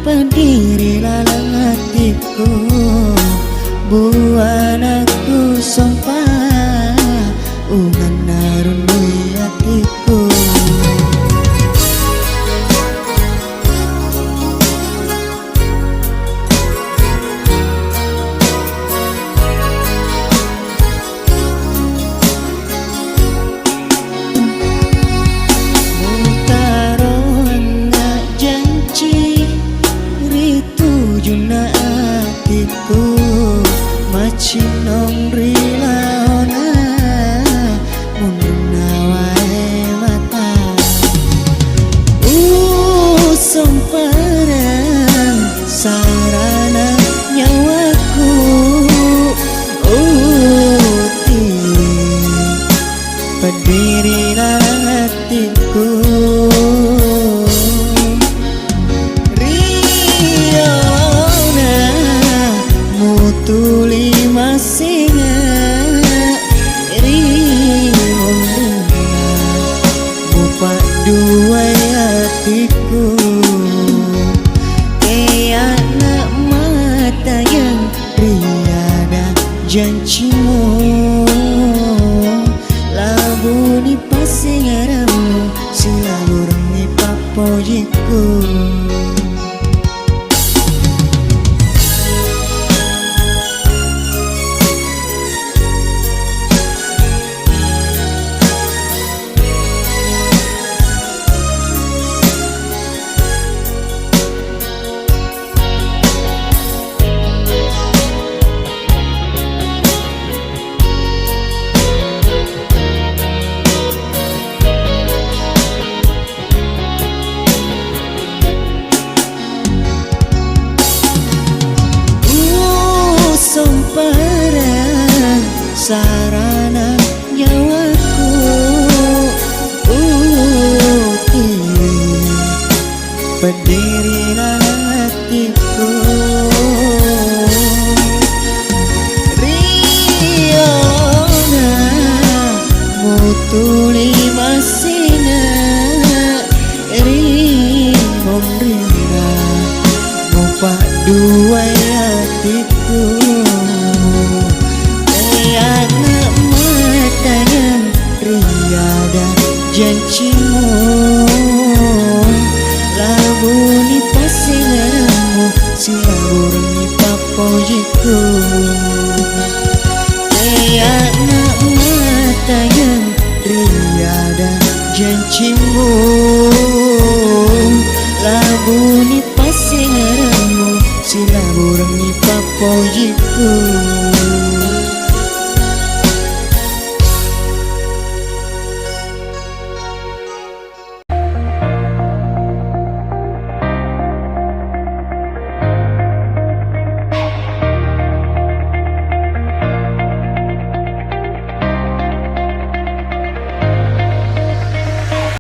Pendirilah hatiku, buan aku sumpah, ungan narunui hatiku. Macinong rilaona munduna wae mata semparang sarana nyawaku pendirilah hatiku. Tuli masinga rimong bupak dua hatiku, kayak anak mata yang riada janjimu, labu ni pasingaramu selalu rengi papojiku. Somparang sarana nyawaku pendirilah hatiku. Riona mutuli masina rimong rinda mupak dua hatiku, anak mata yang riada janjimu,